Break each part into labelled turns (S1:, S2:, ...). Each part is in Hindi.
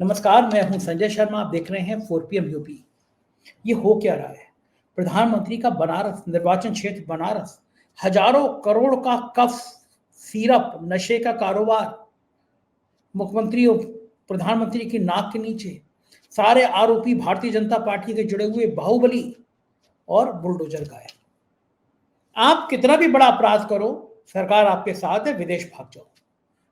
S1: नमस्कार, मैं हूं संजय शर्मा। आप देख रहे हैं 4PM यूपी। ये हो क्या रहा है? प्रधानमंत्री का बनारस निर्वाचन क्षेत्र बनारस, हजारों करोड़ का कफ सिरप नशे का कारोबार, मुख्यमंत्री और प्रधानमंत्री की नाक के नीचे, सारे आरोपी भारतीय जनता पार्टी के जुड़े हुए बाहुबली और बुलडोजर का है। आप कितना भी बड़ा अपराध करो, सरकार आपके साथ है, विदेश भाग जाओ।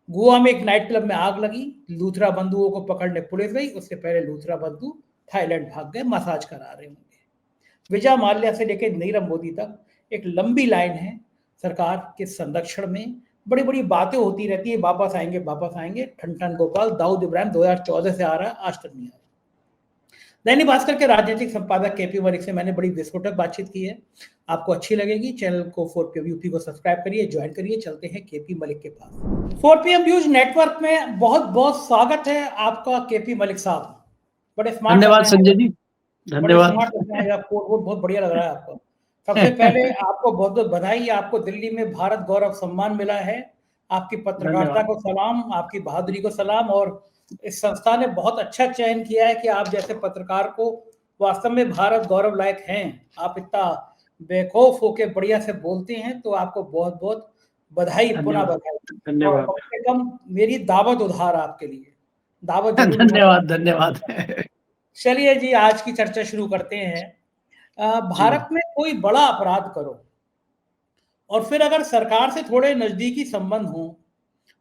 S1: गोवा में एक नाइट क्लब में आग लगी, लूथरा बंधुओं को पकड़ने पुलिस गई। उससे पहले लूथरा बंधु थाईलैंड भाग गए, मसाज करा रहे होंगे। विजय माल्या से लेकर नीरव मोदी तक एक लंबी लाइन है। सरकार के संरक्षण में बड़ी बड़ी बातें होती रहती है, वापस आएंगे वापस आएंगे। ठन ठन गोपाल दाऊद इब्राहिम 2014 से आ रहा है, आज तक नहीं आया। दैनिक भास्कर के राजनीतिक संपादक केपी मलिक से मैंने बड़ी विस्फोटक बातचीत की है, आपको अच्छी लगेगी। चैनल को 4PM यूपी को सब्सक्राइब करिए, ज्वाइन करिए। चलते हैं केपी मलिक के पास। 4PM न्यूज नेटवर्क में बहुत बहुत स्वागत है आपका केपी मलिक साहब। बड़े स्मार्ट,
S2: धन्यवाद संजय जी,
S1: बड़े
S2: धन्यवाद।
S1: स्मार्ट लग रहे हैं आप, कोट बहुत बढ़िया लग रहा है आपको। सबसे पहले आपको बहुत बहुत बधाई, आपको दिल्ली में भारत गौरव सम्मान मिला है। आपकी पत्रकारिता को सलाम, आपकी बहादुरी को सलाम। और इस संस्था ने बहुत अच्छा चयन किया है कि आप जैसे पत्रकार को वास्तव में भारत गौरव लायक हैं। आप इतना बेखौफ होके बढ़िया से बोलते हैं, तो आपको बहुत बहुत बधाई, पुनः बधाई। और कम से कम मेरी दावत उधार आपके लिए, दावत जरूर।
S2: धन्यवाद धन्यवाद।
S1: चलिए जी, आज की चर्चा शुरू करते हैं। भारत में कोई बड़ा अपराध करो और फिर अगर सरकार से थोड़े नजदीकी संबंध हो,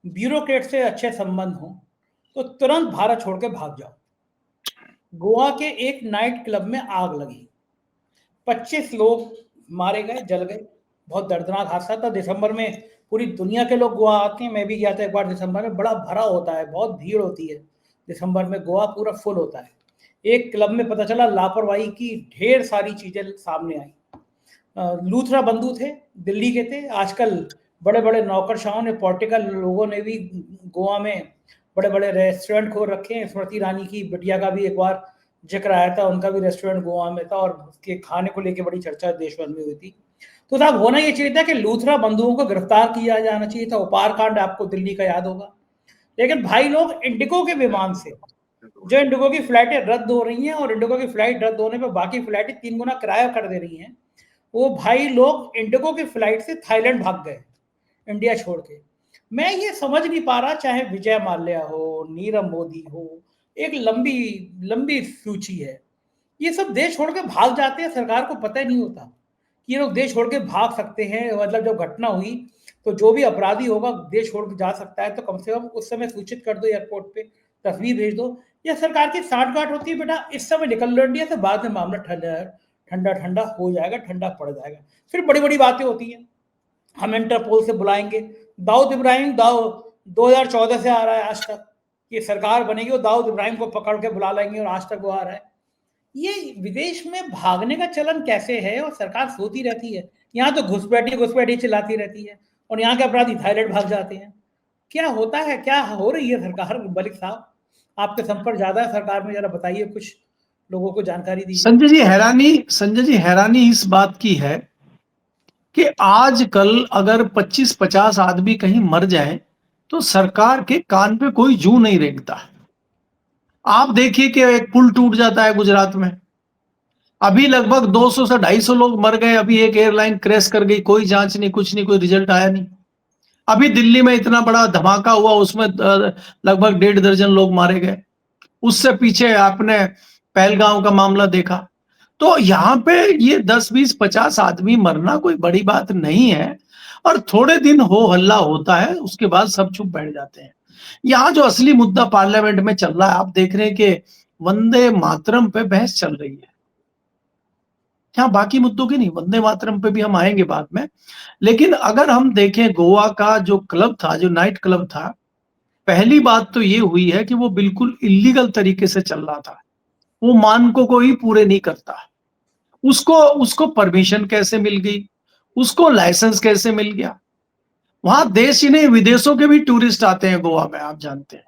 S1: ब्यूरोक्रेट से अच्छे संबंध हो, तो तुरंत भारत छोड़ के भाग जाओ। गोवा के एक नाइट क्लब में आग लगी, 25 लोग मारे गए, जल गए। बहुत दर्दनाक हादसा था। दिसंबर में पूरी दुनिया के लोग गोवा आते हैं, मैं भी गया था एक बार दिसंबर में। बड़ा भरा होता है, बहुत भीड़ होती है दिसंबर में, गोवा पूरा फुल होता है। एक क्लब में पता चला लापरवाही की ढेर सारी चीजें सामने आई। लूथरा बंधु थे, दिल्ली के थे। आजकल बड़े बड़े नौकरशाहों ने, पॉलिटिकल लोगों ने भी गोवा में बड़े बड़े रेस्टोरेंट खोल रखे हैं। स्मृति ईरानी की बिटिया का भी एक बार जिक्र आया था, उनका भी रेस्टोरेंट गोवा में था और उसके खाने को लेकर बड़ी चर्चा देश भर में हुई थी। तो साहब, होना ये चाहिए था कि लूथरा बंधुओं को गिरफ्तार किया जाना चाहिए था। उपार कांड आपको दिल्ली का याद होगा। लेकिन भाई लोग इंडिगो के विमान से, जो इंडिगो की फ्लाइटें रद्द हो रही हैं और इंडिगो की फ्लाइट रद्द होने पर बाकी फ्लाइटें 3 गुना किराया कर दे रही हैं, वो भाई लोग इंडिगो की फ्लाइट से थाईलैंड भाग गए, इंडिया छोड़ के। मैं ये समझ नहीं पा रहा, चाहे विजय माल्या हो, नीरव मोदी हो, एक लंबी लंबी सूची है। ये सब देश छोड़ के भाग जाते हैं, सरकार को पता ही नहीं होता कि ये लोग देश छोड़ के भाग सकते हैं। मतलब जब घटना हुई तो जो भी अपराधी होगा देश छोड़ के जा सकता है, तो कम से कम उस समय सूचित कर दो, एयरपोर्ट पे तस्वीर भेज दो। यह सरकार की सांठगांठ होती है, बेटा इस समय निकल लो इंडिया से, बाद में मामला ठंडा ठंडा हो जाएगा, ठंडा पड़ जाएगा। फिर बड़ी बड़ी बातें होती हैं, हम इंटरपोल से बुलाएंगे। दाऊद इब्राहिम 2014 से आ रहा है, आज तक ये सरकार बनेगी और दाऊद इब्राहिम को पकड़ के बुला लेंगे, और आज तक वो आ रहा है। ये विदेश में भागने का चलन कैसे है? और सरकार सोती रहती है, यहाँ तो घुसपैठी चिल्लाती रहती है, और यहाँ के अपराधी थाईलैंड भाग जाते हैं। क्या होता है, क्या हो रही है सरकार? मलिक साहब, आपके संपर्क ज्यादा है सरकार में, जरा बताइए, कुछ लोगों को जानकारी दीजिए।
S2: संजय जी हैरानी इस बात की है कि आजकल अगर 25-50 आदमी कहीं मर जाए तो सरकार के कान पे कोई जू नहीं रेंगता। आप देखिए कि एक पुल टूट जाता है गुजरात में, अभी लगभग 200 से 250 लोग मर गए। अभी एक एयरलाइन क्रैश कर गई, कोई जांच नहीं, कुछ नहीं, कोई रिजल्ट आया नहीं। अभी दिल्ली में इतना बड़ा धमाका हुआ, उसमें लगभग 1.5 दर्जन लोग मारे गए। उससे पीछे आपने पहलगांव का मामला देखा। तो यहाँ पे ये 10, 20, 50 आदमी मरना कोई बड़ी बात नहीं है, और थोड़े दिन हो हल्ला होता है, उसके बाद सब चुप बैठ जाते हैं। यहाँ जो असली मुद्दा पार्लियामेंट में चल रहा है, आप देख रहे हैं कि वंदे मातरम पे बहस चल रही है। यहाँ बाकी मुद्दों की नहीं, वंदे मातरम पे भी हम आएंगे बाद में। लेकिन अगर हम देखें गोवा का जो क्लब था, जो नाइट क्लब था, पहली बात तो ये हुई है कि वो बिल्कुल इलीगल तरीके से चल रहा था। वो मानकों को ही पूरे नहीं करता। उसको परमिशन कैसे मिल गई, उसको लाइसेंस कैसे मिल गया? वहां देश ही नहीं, विदेशों के भी टूरिस्ट आते हैं गोवा में, आप जानते हैं।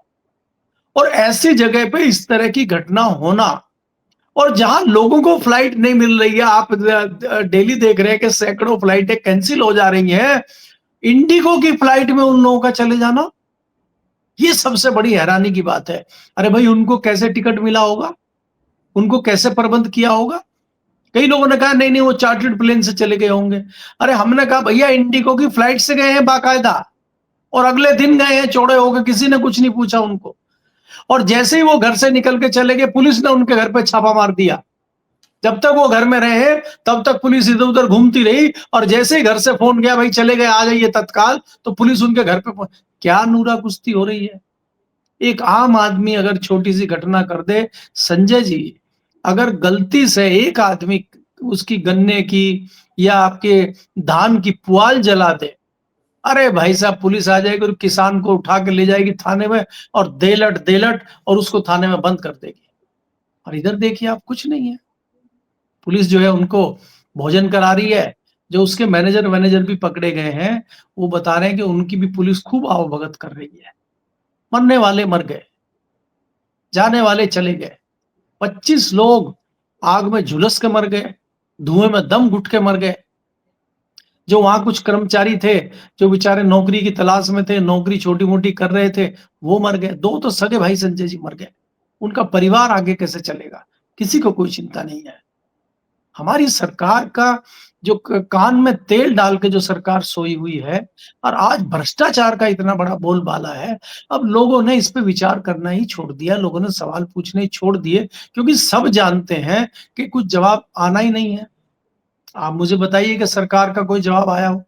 S2: और ऐसी जगह पे इस तरह की घटना होना, और जहां लोगों को फ्लाइट नहीं मिल रही है, आप डेली देख रहे हैं कि सैकड़ों फ्लाइटें कैंसिल हो जा रही हैं। इंडिगो की फ्लाइट में उन लोगों का चले जाना, ये सबसे बड़ी हैरानी की बात है। अरे भाई, उनको कैसे टिकट मिला होगा? उनको कैसे प्रबंध किया होगा? कई लोगों ने कहा नहीं नहीं वो चार्टर्ड प्लेन से चले गए होंगे। अरे हमने कहा भैया इंडिगो की फ्लाइट से गए हैं बाकायदा, और अगले दिन गए हैं चौड़े होकर, किसी ने कुछ नहीं पूछा उनको। और जैसे ही वो घर से निकल के चले गए, पुलिस ने उनके घर पे छापा मार दिया। जब तक वो घर में रहे तब तक पुलिस इधर उधर घूमती रही, और जैसे ही घर से फोन गया भाई चले गए आ जाइए तत्काल, तो पुलिस उनके घर पे क्या नूरा कुश्ती हो रही है। एक आम आदमी अगर छोटी सी घटना कर दे, संजय जी, अगर गलती से एक आदमी उसकी गन्ने की या आपके धान की पुआल जला दे, अरे भाई साहब पुलिस आ जाएगी और किसान को उठा के ले जाएगी थाने में, और देलट देलट और उसको थाने में बंद कर देगी। और इधर देखिए आप, कुछ नहीं है। पुलिस जो है उनको भोजन करा रही है। जो उसके मैनेजर मैनेजर भी पकड़े गए हैं, वो बता रहे हैं कि उनकी भी पुलिस खूब आवभगत कर रही है। मरने वाले मर गए, जाने वाले चले गए। 25 लोग आग में झुलस के मर गए, धुएं में दम घुट के मर गए। जो वहां कुछ कर्मचारी थे, जो बेचारे नौकरी की तलाश में थे, नौकरी छोटी मोटी कर रहे थे, वो मर गए। 2 तो सगे भाई संजय जी मर गए। उनका परिवार आगे कैसे चलेगा? किसी को कोई चिंता नहीं है। हमारी सरकार का जो कान में तेल डाल के जो सरकार सोई हुई है, और आज भ्रष्टाचार का इतना बड़ा बोलबाला है, अब लोगों ने इस पे विचार करना ही छोड़ दिया, लोगों ने सवाल पूछने ही छोड़ दिए, क्योंकि सब जानते हैं कि कुछ जवाब आना ही नहीं है। आप मुझे बताइए कि सरकार का कोई जवाब आया हो?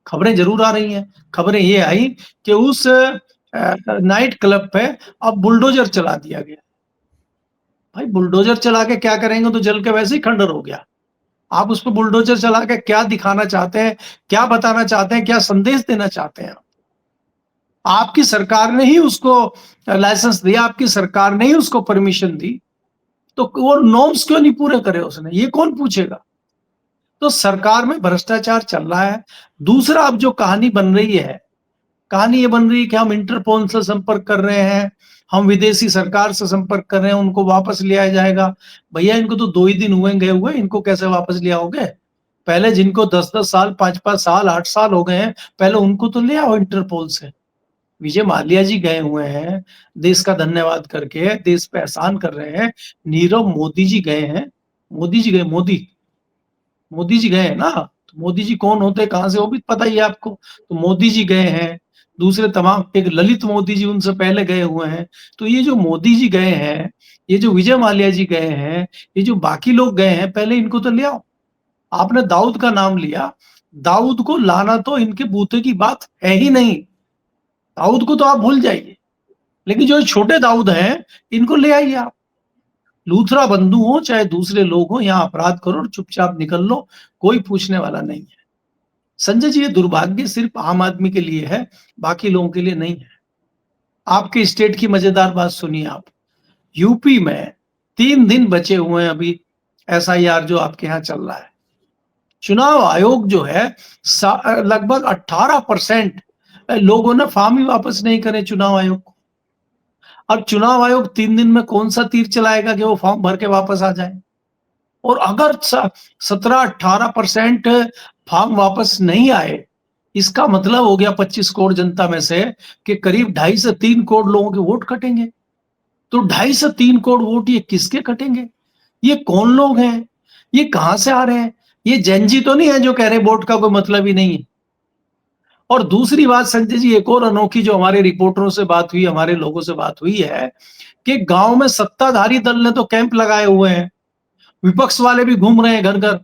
S2: खबरें जरूर आ रही हैं। खबरें ये आई कि उस नाइट क्लब पे अब बुलडोजर चला दिया गया। भाई बुलडोजर चला के क्या करेंगे? तो जल के वैसे ही खंडर हो गया। आप उस पर बुलडोजर चला के क्या दिखाना चाहते हैं, क्या बताना चाहते हैं, क्या संदेश देना चाहते हैं? आपकी सरकार ने ही उसको लाइसेंस दिया, आपकी सरकार ने ही उसको परमिशन दी, तो वो नॉर्म्स क्यों नहीं पूरे करे उसने? ये कौन पूछेगा? तो सरकार में भ्रष्टाचार चल रहा है। दूसरा, अब जो कहानी बन रही है, कहानी ये बन रही है कि हम इंटरपोल से संपर्क कर रहे हैं, हम विदेशी सरकार से संपर्क कर रहे हैं, उनको वापस लिया जाएगा। भैया इनको तो 2 ही दिन हुए गए हुए, इनको कैसे वापस ले आओगे? पहले जिनको 10-10 साल, 5-5 साल, 8 साल हो गए हैं, पहले उनको तो ले आओ इंटरपोल से। विजय माल्या जी गए हुए हैं, देश का धन्यवाद करके, देश पे एहसान कर रहे हैं। नीरव मोदी जी गए हैं, मोदी जी गए, मोदी जी गए हैं ना। तो मोदी जी कौन होते हैं, कहां से, वो भी पता ही है आपको। तो मोदी जी गए हैं, दूसरे तमाम, एक ललित मोदी जी उनसे पहले गए हुए हैं। तो ये जो मोदी जी गए हैं, ये जो विजय माल्या जी गए हैं, ये जो बाकी लोग गए हैं, पहले इनको तो ले आओ। आपने दाऊद का नाम लिया, दाऊद को लाना तो इनके बूते की बात है ही नहीं। दाऊद को तो आप भूल जाइए, लेकिन जो छोटे दाऊद हैं, इनको ले आइए आप। लूथरा बंधु हो चाहे दूसरे लोग हो, यहाँ अपराध करो और चुपचाप निकल लो, कोई पूछने वाला नहीं है। संजय जी, ये दुर्भाग्य सिर्फ आम आदमी के लिए है, बाकी लोगों के लिए नहीं है। आपके स्टेट की मजेदार बात सुनिए आप। यूपी में 3 दिन बचे हुए हैं अभी, एसआईआर जो आपके यहाँ चल रहा है। चुनाव आयोग जो है, लगभग 18% लोगों ने फॉर्म ही वापस नहीं करे चुनाव आयोग को। अब चुनाव आयोग 3 दिन में कौन सा तीर चलाएगा कि वो फॉर्म भर के वापस आ जाए? और अगर 17-18% फॉर्म वापस नहीं आए, इसका मतलब हो गया 25 करोड़ जनता में से कि करीब 2.5 से 3 करोड़ लोगों के वोट कटेंगे। तो 2.5 से 3 करोड़ वोट ये किसके कटेंगे? ये कौन लोग हैं? ये कहां से आ रहे हैं? ये जेनजी तो नहीं है जो कह रहे वोट का कोई मतलब ही नहीं है। और दूसरी बात संजय जी, एक और अनोखी जो हमारे रिपोर्टरों से बात हुई, हमारे लोगों से बात हुई है, कि गांव में सत्ताधारी दल ने तो कैंप लगाए हुए हैं, विपक्ष वाले भी घूम रहे हैं घर घर,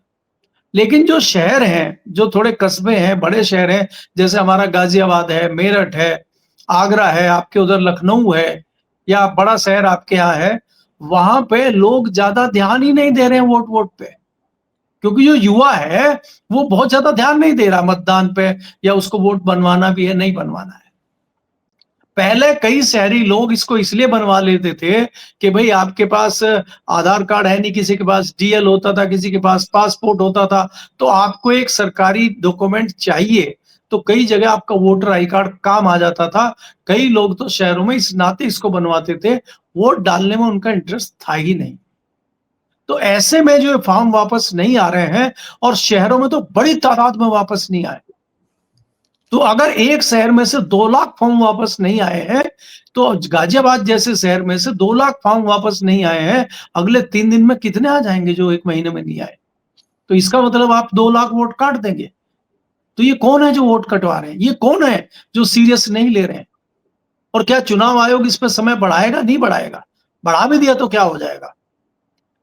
S2: लेकिन जो शहर हैं, जो थोड़े कस्बे हैं, बड़े शहर हैं, जैसे हमारा गाजियाबाद है, मेरठ है, आगरा है, आपके उधर लखनऊ है, या बड़ा शहर आपके यहाँ है, वहां पे लोग ज्यादा ध्यान ही नहीं दे रहे हैं वोट वोट पे। क्योंकि जो युवा है वो बहुत ज्यादा ध्यान नहीं दे रहा मतदान पे, या उसको वोट बनवाना भी है, नहीं बनवाना है। पहले कई शहरी लोग इसको इसलिए बनवा लेते थे कि भाई आपके पास आधार कार्ड है नहीं, किसी के पास डीएल होता था, किसी के पास पासपोर्ट होता था, तो आपको एक सरकारी डॉक्यूमेंट चाहिए, तो कई जगह आपका वोटर आई कार्ड काम आ जाता था। कई लोग तो शहरों में इस नाते इसको बनवाते थे, वोट डालने में उनका इंटरेस्ट था ही नहीं। तो ऐसे में जो फॉर्म वापस नहीं आ रहे हैं, और शहरों में तो बड़ी तादाद में वापस नहीं आए, तो अगर एक शहर में से 2 लाख फॉर्म वापस नहीं आए हैं, तो गाजियाबाद जैसे शहर में से 2 लाख फॉर्म वापस नहीं आए हैं, अगले 3 दिन में कितने आ जाएंगे जो 1 महीने में नहीं आए? तो इसका मतलब आप 2 लाख वोट काट देंगे। तो ये कौन है जो वोट कटवा रहे हैं? ये कौन है जो सीरियस नहीं ले रहे हैं? और क्या चुनाव आयोग इस पे समय बढ़ाएगा? नहीं बढ़ाएगा। बढ़ा भी दिया तो क्या हो जाएगा?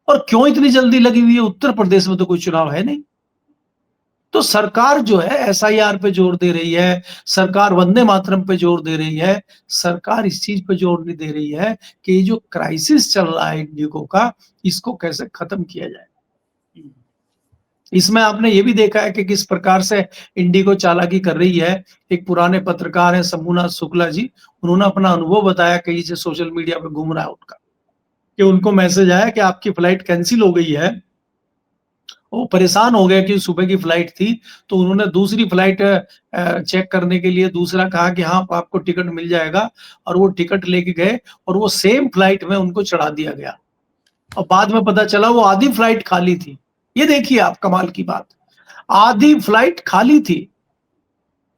S2: और क्यों इतनी जल्दी लगी हुई है? उत्तर प्रदेश में तो कोई चुनाव है नहीं। तो सरकार जो है एसआईआर पे जोर दे रही है, सरकार वंदे मातरम पे जोर दे रही है, सरकार इस चीज पे जोर नहीं दे रही है कि ये जो क्राइसिस चल रहा है इंडिगो का, इसको कैसे खत्म किया जाए। इसमें आपने ये भी देखा है कि किस प्रकार से इंडिगो चालाकी कर रही है। एक पुराने पत्रकार हैं शंभुनाथ शुक्ला जी, उन्होंने अपना अनुभव बताया कहीं से सोशल मीडिया पे घूम रहा है उनका, कि उनको मैसेज आया कि आपकी फ्लाइट कैंसिल हो गई है। वो परेशान हो गए कि सुबह की फ्लाइट थी, तो उन्होंने दूसरी फ्लाइट चेक करने के लिए दूसरा कहा कि हाँ आपको टिकट मिल जाएगा, और वो टिकट लेके गए और वो सेम फ्लाइट में उनको चढ़ा दिया गया, और बाद में पता चला वो आधी फ्लाइट खाली थी। ये देखिए आप कमाल की बात, आधी फ्लाइट खाली थी।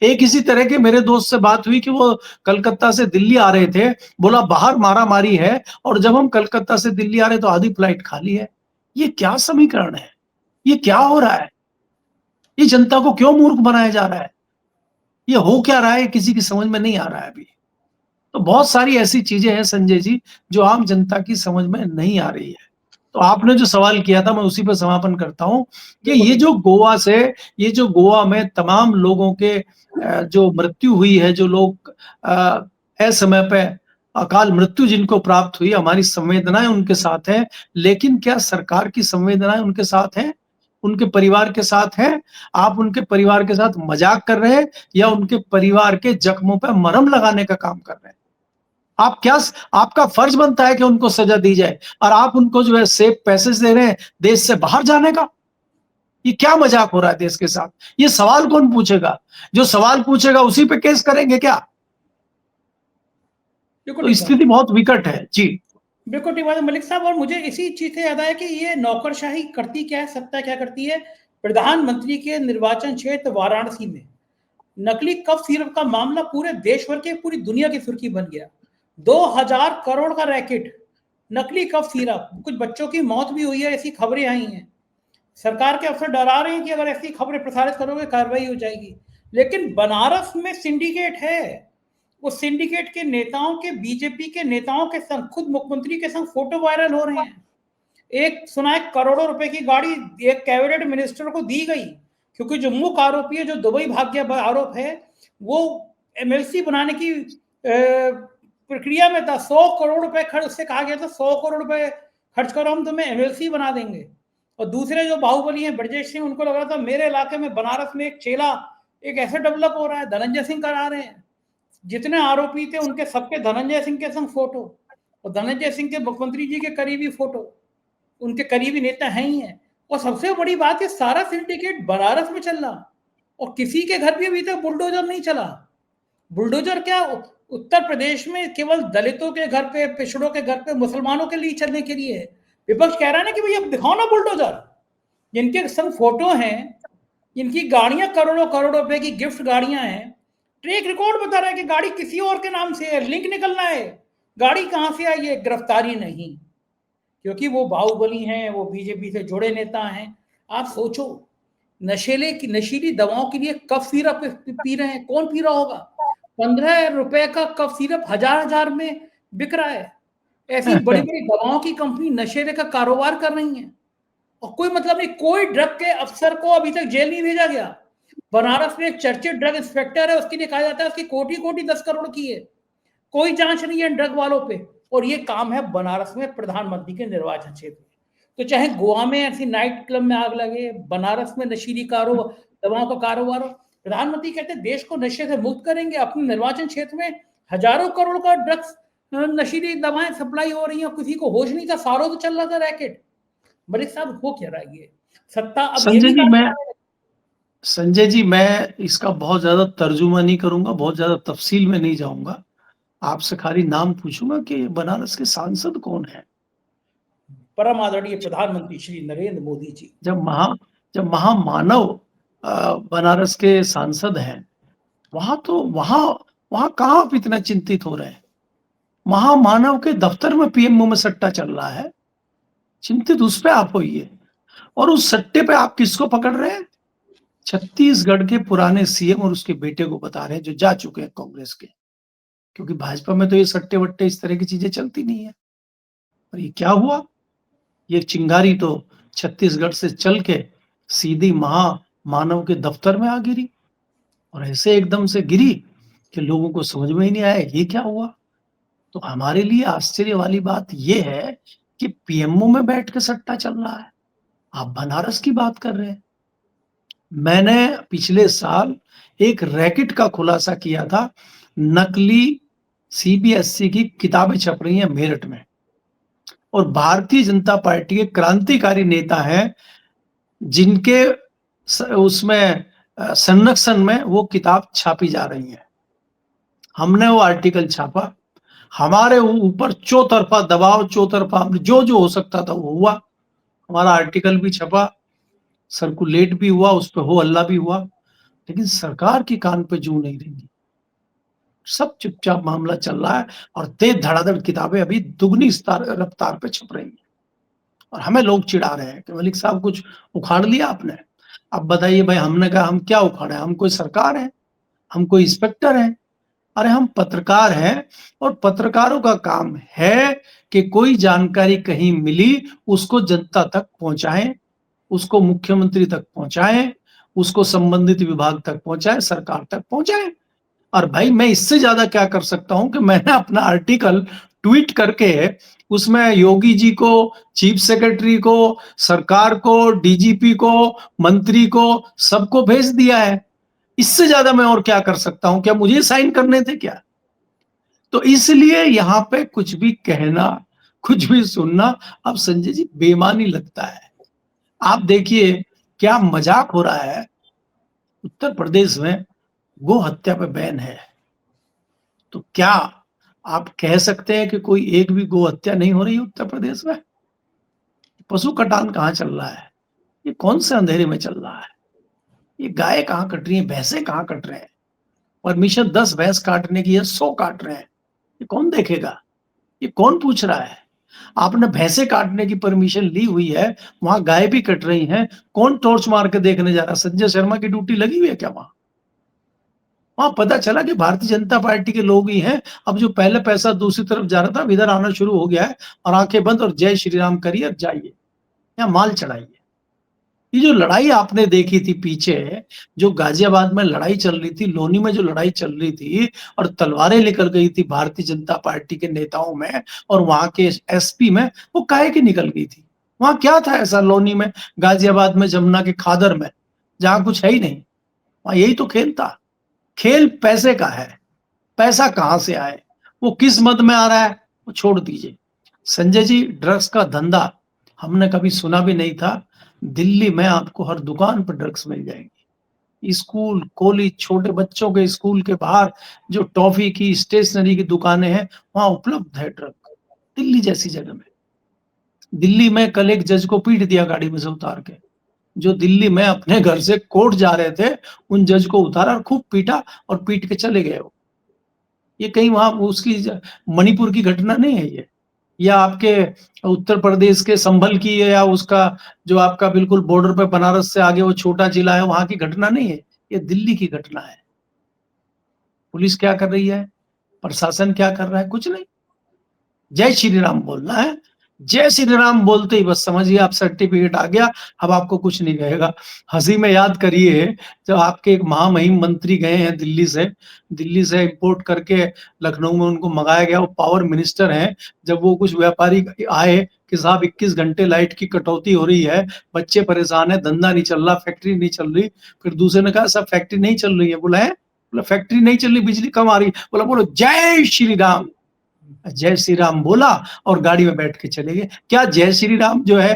S2: एक इसी तरह के मेरे दोस्त से बात हुई कि वो कलकत्ता से दिल्ली आ रहे थे, बोला बाहर मारा मारी है, और जब हम कलकत्ता से दिल्ली आ रहे तो आधी फ्लाइट खाली है। ये क्या समीकरण है? ये क्या हो रहा है? ये जनता को क्यों मूर्ख बनाया जा रहा है? ये हो क्या रहा है किसी की समझ में नहीं आ रहा है अभी। तो बहुत सारी ऐसी चीजें हैं संजय जी जो आम जनता की समझ में नहीं आ रही है। तो आपने जो सवाल किया था मैं उसी पर समापन करता हूं कि ये जो गोवा में तमाम लोगों के जो मृत्यु हुई है, जो लोग असमय पे अकाल मृत्यु जिनको प्राप्त हुई, हमारी संवेदनाएं उनके साथ है, लेकिन क्या सरकार की संवेदनाएं उनके साथ है, उनके परिवार के साथ है? आप उनके परिवार के साथ मजाक कर रहे हैं या उनके परिवार के जख्मों पर मरहम लगाने का काम कर रहे हैं? आप क्या, आपका फर्ज बनता है कि उनको सजा दी जाए, और आप उनको जो है सेफ पैसेज दे रहे हैं देश से बाहर जाने का। ये क्या मजाक हो रहा है देश के साथ? ये सवाल कौन पूछेगा? जो सवाल पूछेगा उसी पे केस करेंगे क्या?
S1: बिल्कुल
S2: तो
S1: ठीक बात
S2: स्थिति बहुत विकट है जी।
S1: बिल्कुल ठीक बात है मलिक साहब। और मुझे इसी चीज से याद आया कि ये नौकरशाही करती क्या है, सत्ता क्या करती है। प्रधानमंत्री के निर्वाचन क्षेत्र वाराणसी में नकली कफ सिरप का मामला पूरे देश भर के, पूरी दुनिया की सुर्खी बन गया। 2000 करोड़ का रैकेट, नकली कफ सिरप, कुछ बच्चों की मौत भी हुई है, ऐसी खबरें आई हैं। सरकार के अफसर डरा रहे हैं कि अगर ऐसी खबरें प्रसारित करोगे कार्रवाई हो जाएगी। लेकिन बनारस में सिंडिकेट है, उस सिंडिकेट के नेताओं के, बीजेपी के नेताओं के संग, खुद मुख्यमंत्री के संग फोटो वायरल हो रहे हैं। एक सुना है करोड़ों रुपए की गाड़ी एक कैबिनेट मिनिस्टर को दी गई, क्योंकि जो मुख्य आरोपी है, जो दुबई भाग गया आरोप है, वो एमएलसी बनाने की प्रक्रिया में था। 100 करोड़ रुपए खर्च, उससे कहा गया था 100 करोड़ रुपए खर्च करो, हम तुम्हें एमएलसी बना देंगे। और दूसरे जो बाहुबली हैं ब्रजेश सिंह, उनको लग रहा था मेरे इलाके में बनारस में एक चेला एक ऐसे डेवलप हो रहा है, धनंजय सिंह करा रहे हैं। जितने आरोपी थे उनके सबके धनंजय सिंह के संग फोटो, और धनंजय सिंह के मुख्यमंत्री जी के करीबी फोटो, उनके करीबी नेता हैं ही हैं। और सबसे बड़ी बात है, सारा सिंडिकेट बनारस में चल रहा, और किसी के घर भी अभी तक बुलडोजर नहीं चला। बुलडोजर क्या, उत्तर प्रदेश में केवल दलितों के घर पे, पिछड़ों के घर पे, मुसलमानों के लिए चलने के लिए है। विपक्ष कह रहा है ना कि भैया दिखाओ ना बुलडोजर। जिनके संग फोटो हैं, जिनकी गाड़ियां करोड़ों करोड़ रुपए की गिफ्ट गाड़ियां हैं, ट्रैक रिकॉर्ड बता रहा है कि गाड़ी किसी और के नाम से है, लिंक निकलना है, गाड़ी कहां से आई है, गिरफ्तारी नहीं। क्योंकि वो बाहुबली हैं, वो बीजेपी से जुड़े नेता हैं। आप सोचो, नशीली दवाओं के लिए कफ सिरप पी रहे हैं, कौन पी रहा होगा? 15 रुपए का कफ सिरप हजार में बिक रहा है। ऐसी बड़ी बड़ी दवाओं की कंपनी नशे का कारोबार कर रही है, और कोई मतलब नहीं। कोई ड्रग के अफसर को अभी तक जेल नहीं भेजा गया। बनारस में एक चर्चित ड्रग इंस्पेक्टर है, उसके लिए कहा जाता है उसकी कोटी कोटी 10 करोड़ की है। कोई जांच नहीं है ड्रग वालों पे, और ये काम है बनारस में प्रधानमंत्री के निर्वाचन क्षेत्र में। तो चाहे गोवा में ऐसी नाइट क्लब में आग लगे, बनारस में नशीली दवाओं का कारोबार हो, प्रधानमंत्री कहते हैं देश को नशे से मुक्त करेंगे। अपने निर्वाचन क्षेत्र में हजारों करोड़ का ड्रग्स, नशीली दवाएं सप्लाई हो रही हैं, किसी को होश नहीं था, सारों तो चल रहा था रैकेट। मलिक साहब हो क्या रहा है ये सत्ता अब ये भी
S2: संजय जी मैं इसका बहुत ज्यादा तर्जुमा नहीं करूंगा, बहुत ज्यादा तफसील में नहीं जाऊंगा। आपसे खाली नाम पूछूंगा कि बनारस के सांसद कौन है।
S1: परम आदरणीय प्रधानमंत्री श्री नरेंद्र मोदी जी।
S2: जब महामानव बनारस के सांसद हैं, वहां वहां कहां आप इतना चिंतित हो रहे हैं? महामानव के दफ्तर में पीएमओ में सट्टा चल रहा है, चिंतित उस पे आप होइए। और उस सट्टे पे आप किसको पकड़ रहे हैं? छत्तीसगढ़ के पुराने सीएम और उसके बेटे को बता रहे हैं, जो जा चुके हैं कांग्रेस के। क्योंकि भाजपा में तो ये सट्टे-वट्टे इस तरह की चीजें चलती नहीं है। और ये क्या हुआ? ये चिंगारी तो छत्तीसगढ़ से चल के सीधी महामानव के दफ्तर में आ गिरी, और ऐसे एकदम से गिरी कि लोगों को समझ में ही नहीं आया ये क्या हुआ। तो हमारे लिए आश्चर्य वाली बात ये है कि पीएमओ में बैठ के सट्टा चल रहा है। आप बनारस की बात कर रहे हैं। मैंने पिछले साल एक रैकेट का खुलासा किया था। नकली सीबीएसई की किताबें छप रही हैं मेरठ में, और भारतीय जनता पार्टी के क्रांतिकारी नेता हैं जिनके उसमें संरक्षण में वो किताब छापी जा रही है। हमने वो आर्टिकल छापा, हमारे ऊपर चौतरफा दबाव, चौतरफा जो जो हो सकता था वो हुआ। हमारा आर्टिकल भी छपा, सर्कुलेट भी हुआ, उस पर हो हल्ला भी हुआ, लेकिन सरकार की कान पे जू नहीं रहेगी। सब चुपचाप मामला चल रहा है, और तेज धड़ाधड़ किताबें अभी दुगनी रफ्तार पे छप रही हैं। और हमें लोग चिढ़ा रहे हैं कि मलिक साहब कुछ उखाड़ लिया आपने। अब बताइए भाई, हमने कहा हम क्या उखाड़े? हम कोई सरकार है? हम कोई इंस्पेक्टर हैं? अरे हम पत्रकार हैं, और पत्रकारों का काम है कि कोई जानकारी कहीं मिली उसको जनता तक पहुंचाएं, उसको मुख्यमंत्री तक पहुंचाएं, उसको संबंधित विभाग तक पहुंचाएं, सरकार तक पहुंचाएं। और भाई मैं इससे ज्यादा क्या कर सकता हूं कि मैंने अपना आर्टिकल ट्वीट करके उसमें योगी जी को, चीफ सेक्रेटरी को, सरकार को, डीजीपी को, मंत्री को, सबको भेज दिया है। इससे ज्यादा मैं और क्या कर सकता हूं? क्या मुझे साइन करने थे क्या? तो इसलिए यहां पे कुछ भी कहना, कुछ भी सुनना अब संजय जी बेईमानी लगता है। आप देखिए क्या मजाक हो रहा है। उत्तर प्रदेश में गो हत्या पे बैन है, तो क्या आप कह सकते हैं कि कोई एक भी गो हत्या नहीं हो रही उत्तर प्रदेश में? पशु कटान कहां चल रहा है? ये कौन से अंधेरे में चल रहा है? ये गाय कहां कट रही है? भैंसे कहां कट रहे हैं? परमिशन 10 भैंस काटने की है, 100 काट रहे हैं। ये कौन देखेगा? ये कौन पूछ रहा है? आपने भैंसे काटने की परमिशन ली हुई है, वहां गाय भी कट रही हैं, कौन टॉर्च मार के देखने जा रहा है? संजय शर्मा की ड्यूटी लगी हुई है क्या वहां? वहां पता चला कि भारतीय जनता पार्टी के लोग ही हैं। अब जो पहले पैसा दूसरी तरफ जा रहा था, इधर आना शुरू हो गया है, और आंखें बंद और जय श्री राम करिए और जाइए, या माल चढ़ाइए। ये जो लड़ाई आपने देखी थी पीछे, जो गाजियाबाद में लड़ाई चल रही थी, लोनी में जो लड़ाई चल रही थी, और तलवारें लेकर गई थी भारतीय जनता पार्टी के नेताओं में और वहां के एसपी में, वो काहे की निकल गई थी? वहां क्या था ऐसा लोनी में, गाजियाबाद में, जमुना के खादर में, जहां कुछ है ही नहीं? वहां यही तो खेल था। खेल पैसे का है। पैसा कहां से आए, वो किस मद में आ रहा है, वो छोड़ दीजिए। संजय जी, ड्रग्स का धंधा हमने कभी सुना भी नहीं था। दिल्ली में आपको हर दुकान पर ड्रग्स मिल जाएंगी। स्कूल, कॉलेज, छोटे बच्चों के स्कूल के बाहर जो टॉफी की, स्टेशनरी की दुकानें हैं, वहां उपलब्ध है ड्रग, दिल्ली जैसी जगह में। दिल्ली में कल एक जज को पीट दिया गाड़ी में से उतार के। जो दिल्ली में अपने घर से कोर्ट जा रहे थे, उन जज को उतारा और खूब पीटा, और पीट के चले गए वो। ये कहीं वहां उसकी मणिपुर की घटना नहीं है ये, या आपके उत्तर प्रदेश के संभल की है, या उसका जो आपका बिल्कुल बॉर्डर पे बनारस से आगे वो छोटा जिला है, वहां की घटना नहीं है। ये दिल्ली की घटना है। पुलिस क्या कर रही है, प्रशासन क्या कर रहा है? कुछ नहीं। जय श्री राम बोलना है, जय श्री राम बोलते ही बस समझिए आप सर्टिफिकेट आ गया, अब आपको कुछ नहीं कहेगा। हंसी में याद करिए, जब आपके एक महामहिम मंत्री गए हैं दिल्ली से इंपोर्ट करके लखनऊ में उनको मंगाया गया, वो पावर मिनिस्टर हैं। जब वो कुछ व्यापारी आए कि साहब 21 घंटे लाइट की कटौती हो रही है, बच्चे परेशान है, धंधा नहीं चल रहा, फैक्ट्री नहीं चल रही। फिर दूसरे ने कहा साहब फैक्ट्री नहीं चल रही है, बोला है, बोला फैक्ट्री नहीं चल रही, बिजली कम आ रही, बोला बोलो जय श्री राम। जय श्री राम बोला और गाड़ी में बैठ के चले गए। क्या जय श्री राम जो है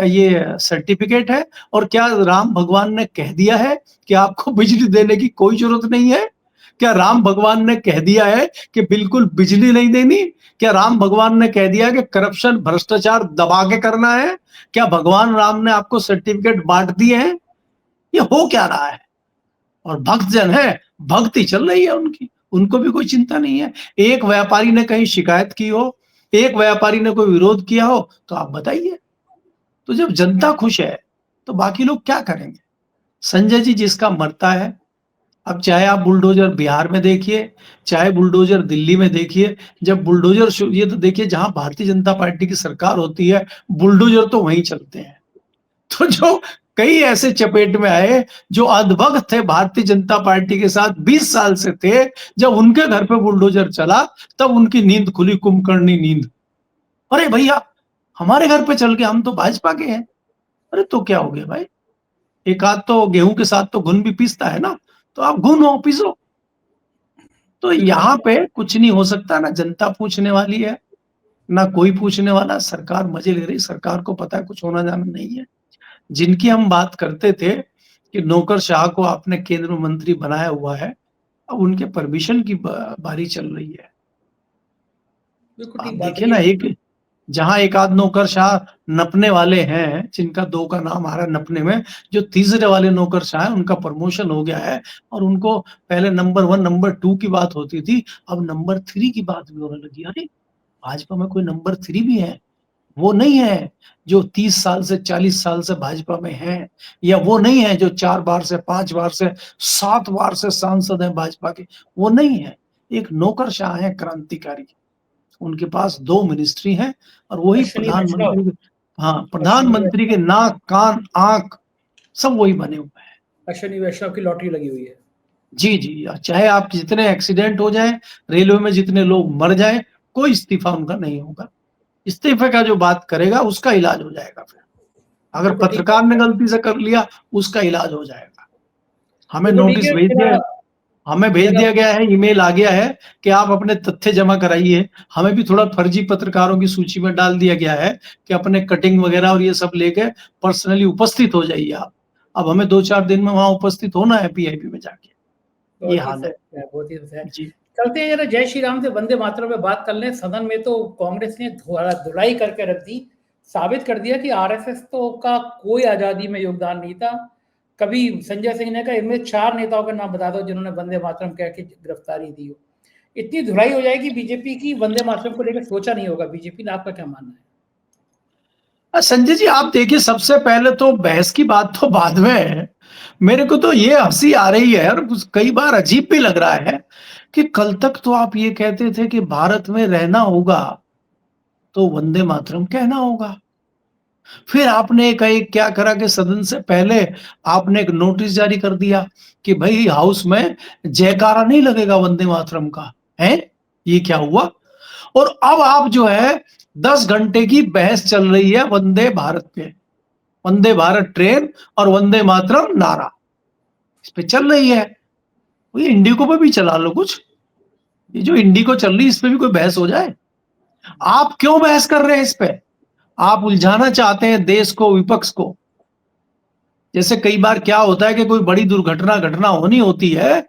S2: ये सर्टिफिकेट है? और क्या राम भगवान ने कह दिया है कि आपको बिजली देने की कोई जरूरत नहीं है? क्या राम भगवान ने कह दिया है कि बिल्कुल बिजली नहीं देनी? क्या राम भगवान ने कह दिया कि करप्शन, भ्रष्टाचार दबा के करना है? क्या भगवान राम ने आपको सर्टिफिकेट बांट दिए हैं? ये हो क्या रहा है? और भक्तजन है, भक्ति चल रही है उनकी, उनको भी कोई चिंता नहीं है। एक व्यापारी ने कहीं शिकायत की हो, एक व्यापारी ने कोई विरोध किया हो, तो आप बताइए। तो जब जनता खुश है, तो बाकी लोग क्या करेंगे? संजय जी जिसका मरता है, अब चाहे आप बुलडोजर बिहार में देखिए, चाहे बुलडोजर दिल्ली में देखिए, जब बुलडोजर ये तो देखिए जहां भारतीय जनता पार्टी की सरकार होती है, बुलडोजर तो वहीं चलते हैं। तो जो कई ऐसे चपेट में आए जो अंधभक्त थे भारतीय जनता पार्टी के साथ 20 साल से थे, जब उनके घर पे बुलडोजर चला तब उनकी नींद खुली, कुंभकर्णी नींद। अरे भैया, हमारे घर पे चल के, हम तो भाजपा के हैं। अरे तो क्या हो गया भाई, एक आध तो गेहूं के साथ तो घुन भी पीसता है ना, तो आप घुन हो, पीसो। तो यहाँ पे कुछ नहीं हो सकता, ना जनता पूछने वाली है, ना कोई पूछने वाला। सरकार मजे ले रही, सरकार को पता है कुछ होना जाना नहीं है। जिनकी हम बात करते थे कि नौकरशाह को आपने केंद्र मंत्री बनाया हुआ है, अब उनके परमिशन की बारी चल रही है।
S1: बिल्कुल
S2: आप
S1: ठीक बात
S2: देखिए
S1: है
S2: ना,
S1: ये।
S2: एक जहां एक आध नौकरशाह नपने वाले हैं, जिनका दो का नाम आ रहा है नपने में, जो तीसरे वाले नौकरशाह है उनका प्रमोशन हो गया है, और उनको पहले नंबर 1 नंबर 2 की बात होती थी, अब नंबर 3 की बात भी होने लगी। अरे भाजपा में कोई नंबर 3 भी है? वो नहीं है जो 30 साल से 40 साल से भाजपा में है, या वो नहीं है जो 4 बार से 5 बार से 7 बार से सांसद है भाजपा के, वो नहीं है। एक नौकरशाह है क्रांतिकारी, उनके पास 2 मिनिस्ट्री हैं, और वही
S1: अश्विनी वैष्णव।
S2: प्रधानमंत्री के, हाँ,
S1: अश्विनी
S2: प्रधानमंत्री के
S1: वैष्णव।
S2: नाक, कान, आँख सब वही बने हुए हैं।
S1: अश्विनी वैष्णव की लॉटरी लगी हुई है।
S2: जी, जी, चाहे आप जितने एक्सीडेंट हो जाएँ, रेलवे में जितने लोग मर जाएँ, कोई इस्तीफा उनका नहीं होगा। इस्तीफे का जो बात करेगा उसका इलाज हो जाएगा फिर। अगर
S1: बिल्कुल ठीक
S2: पत्रकार
S1: बात
S2: ने
S1: है।
S2: गलती से कर लिया, उसका इलाज हो जाएगा। हमें
S1: बिल्कुल ठीक
S2: नोटिस
S1: है
S2: भेज
S1: मेरा।
S2: दिया, हमें भेज
S1: मेरा
S2: दिया गया है, ईमेल आ गया है कि आप अपने तथ्य जमा कराइए। हमें भी थोड़ा फर्जी पत्रकारों की सूची में डाल दिया गया है कि अपने कटिंग वगैरह और ये सब लेके पर्सनली उपस्थित हो जाइए आप। अब हमें 2-4 दिन में वहां उपस्थित होना है पीआईबी में जाके। ये
S1: बहुत ही
S2: हाल है।
S1: सही है, बहुत ही सही है।
S2: जी।
S1: चलते हैं जरा जय श्री राम से वंदे मातरम में बात कर लें। सदन में तो कांग्रेस ने धुलाई करके रख दी, साबित कर दिया कि आरएसएस तो का कोई आजादी में योगदान नहीं था। कभी संजय सिंह ने कहा इनमें 4 नेताओं का नाम बता दो जिन्होंने वंदे मातरम कह के गिरफ्तारी दी हो। इतनी धुलाई हो जाएगी बीजेपी की, वंदे मातरम को लेकर सोचा नहीं होगा बीजेपी ने। आपका क्या मानना है?
S2: संजय जी आप देखिए, सबसे पहले तो बहस की बात तो बाद में है। मेरे को तो ये हंसी आ रही है और कई बार अजीब भी लग रहा है कि कल तक तो आप ये कहते थे कि भारत में रहना होगा तो वंदे मातरम कहना होगा। फिर आपने एक क्या करा कि सदन से पहले आपने एक नोटिस जारी कर दिया कि भाई हाउस में जयकारा नहीं लगेगा वंदे मातरम का, है? ये क्या हुआ? और अब आप जो है 10 घंटे की बहस चल रही है वंदे भारत पे, वंदे भारत ट्रेन और वंदे मातरम नारा इस पे चल रही है। ये इंडिको पे भी चला लो कुछ, ये जो इंडिको चल रही है इस पे भी कोई बहस हो जाए। आप क्यों बहस कर रहे हैं इस पे? आप उलझाना चाहते हैं देश को, विपक्ष को। जैसे कई बार क्या होता है कि कोई बड़ी दुर्घटना घटना होनी होती है,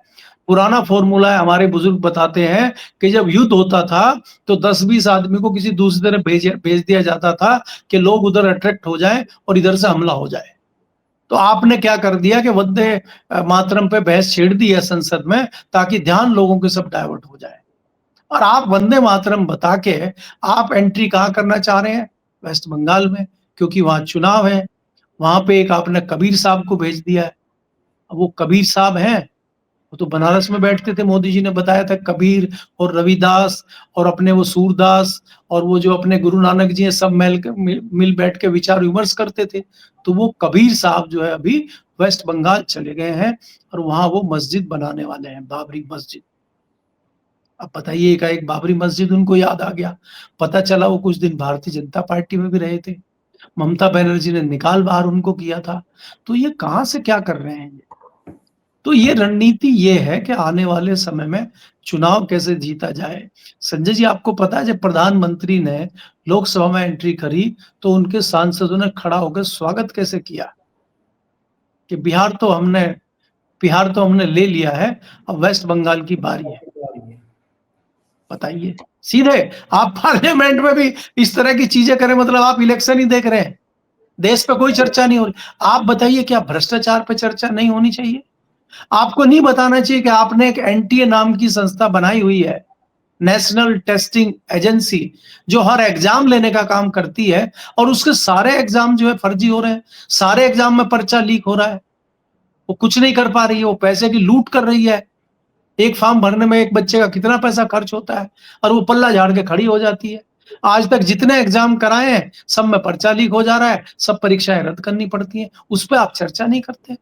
S2: पुराना फॉर्मूला है, हमारे बुजुर्ग बताते हैं कि जब युद्ध होता था तो 10-20 आदमी को किसी दूसरी तरफ भेज दिया जाता था कि लोग उधर अट्रैक्ट हो जाएं और इधर से हमला हो जाए। तो आपने क्या कर दिया कि वंदे मातरम पे बहस छेड़ दी है संसद में, ताकि ध्यान लोगों के सब डाइवर्ट हो जाए। और आप वंदे मातरम बता के आप एंट्री कहाँ करना चाह रहे हैं? वेस्ट बंगाल में, क्योंकि वहां चुनाव है। वहां पे एक आपने कबीर साहब को भेज दिया है। अब वो कबीर साहब हैं, वो तो बनारस में बैठते थे, मोदी जी ने बताया था। कबीर और रविदास और अपने वो सूरदास और वो जो अपने गुरु नानक जी हैं, सब मिल बैठ के विचार विमर्श करते थे। तो वो कबीर साहब जो है अभी वेस्ट बंगाल चले गए हैं और वहां वो मस्जिद बनाने वाले हैं, बाबरी मस्जिद। अब बताइए, एकाएक बाबरी मस्जिद उनको याद आ गया। पता चला वो कुछ दिन भारतीय जनता पार्टी में भी रहे थे, ममता बनर्जी ने निकाल बाहर उनको किया था। तो ये कहां से क्या कर रहे हैं? तो ये रणनीति ये है कि आने वाले समय में चुनाव कैसे जीता जाए। संजय जी आपको पता है, जब प्रधानमंत्री ने लोकसभा में एंट्री करी तो उनके सांसदों ने खड़ा होकर स्वागत कैसे किया कि बिहार तो हमने ले लिया है, अब वेस्ट बंगाल की बारी है। बताइए, सीधे आप पार्लियामेंट में भी इस तरह की चीजें करें, मतलब आप इलेक्शन ही देख रहे हैं, देश पे कोई चर्चा नहीं हो रही। आप बताइए, क्या भ्रष्टाचार पे चर्चा नहीं होनी चाहिए? आपको नहीं बताना चाहिए कि आपने एक एनटीए नाम की संस्था बनाई हुई है, नेशनल टेस्टिंग एजेंसी, जो हर एग्जाम लेने का काम करती है, और उसके सारे एग्जाम जो है फर्जी हो रहे हैं, सारे एग्जाम में पर्चा लीक हो रहा है, वो कुछ नहीं कर पा रही है, वो पैसे की लूट कर रही है। एक फॉर्म भरने में एक बच्चे का कितना पैसा खर्च होता है, और वो पल्ला झाड़ के खड़ी हो जाती है। आज तक जितने एग्जाम कराए हैं सब में पर्चा लीक हो जा रहा है, सब परीक्षाएं रद्द करनी पड़ती हैं, उस पर आप चर्चा नहीं करते।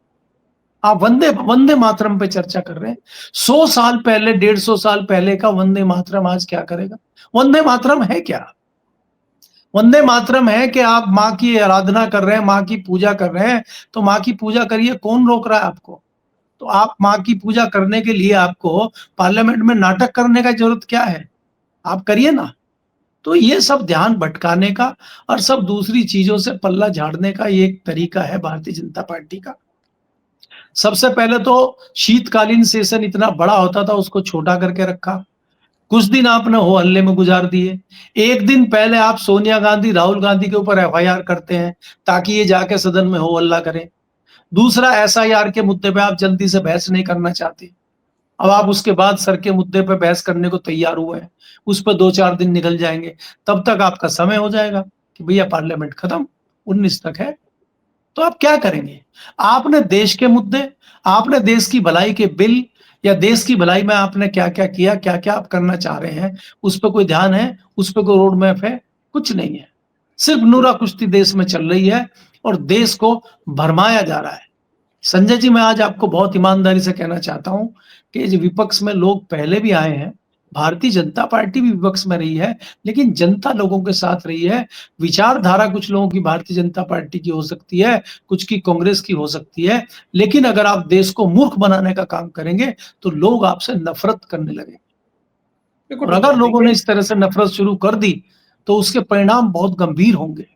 S2: आप वंदे वंदे मातरम पे चर्चा कर रहे हैं। 100 साल पहले, 150 साल पहले का वंदे मातरम आज क्या करेगा? वंदे मातरम है क्या? वंदे मातरम है कि आप माँ की आराधना कर रहे हैं, माँ की पूजा कर रहे हैं, तो माँ की पूजा करिए, कौन रोक रहा है आपको? तो आप माँ की पूजा करने के लिए आपको पार्लियामेंट में नाटक करने का जरूरत क्या है? आप करिए ना। तो ये सब ध्यान भटकाने का और सब दूसरी चीजों से पल्ला झाड़ने का ये एक तरीका है भारतीय जनता पार्टी का। सबसे पहले तो शीतकालीन सेशन इतना बड़ा होता था, उसको छोटा करके रखा। कुछ दिन आपने हो हल्ले में गुजार दिए। एक दिन पहले आप सोनिया गांधी, राहुल गांधी के ऊपर एफआईआर करते हैं ताकि ये जाके सदन में हो हल्ला करें। दूसरा, एसआईआर के मुद्दे पे आप जल्दी से बहस नहीं करना चाहते। अब आप उसके बाद सर के मुद्दे पे बहस करने को तैयार हुए हैं, उस पर 2-4 दिन निकल जाएंगे, तब तक आपका समय हो जाएगा कि भैया पार्लियामेंट खत्म, 19 तक है। तो आप क्या करेंगे? आपने देश के मुद्दे, आपने देश की भलाई के बिल, या देश की भलाई में आपने क्या-क्या किया, क्या-क्या आप करना चाह रहे हैं, उस पे कोई ध्यान है? उस पे कोई रोड मैप है? कुछ नहीं है। सिर्फ नूरा कुश्ती देश में चल रही है और देश को भरमाया जा रहा है। संजय जी, मैं आज आपको बहुत ईमानदारी से कहना चाहता हूं कि जो विपक्ष में लोग पहले भी आए हैं, भारतीय जनता पार्टी भी विपक्ष में रही है, लेकिन जनता लोगों के साथ रही है। विचारधारा कुछ लोगों की भारतीय जनता पार्टी की हो सकती है, कुछ की कांग्रेस की हो सकती है, लेकिन अगर आप देश को मूर्ख बनाने का काम करेंगे तो लोग आपसे नफरत करने लगेंगे।
S1: बिल्कुल
S2: और
S1: ठीक
S2: अगर
S1: है।
S2: लोगों ने
S1: देखिए,
S2: इस तरह से नफरत शुरू कर दी तो उसके परिणाम बहुत गंभीर होंगे।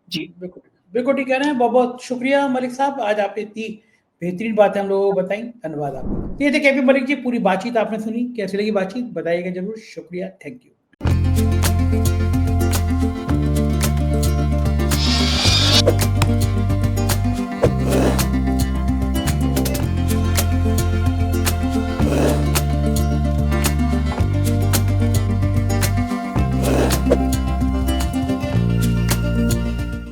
S2: जी।
S1: बिल्कुल, बिल्कुल ठीक कह रहे हैं। बहुत-बहुत शुक्रिया मलिक साहब, आज आपने इतनी बेहतरीन बातें हम लोगों को बताई। धन्यवाद आपका। ये देखिए अभी मलिक जी, पूरी बातचीत आपने सुनी, कैसी लगी बातचीत? बताइएगा ज़रूर। शुक्रिया, थैंक यू।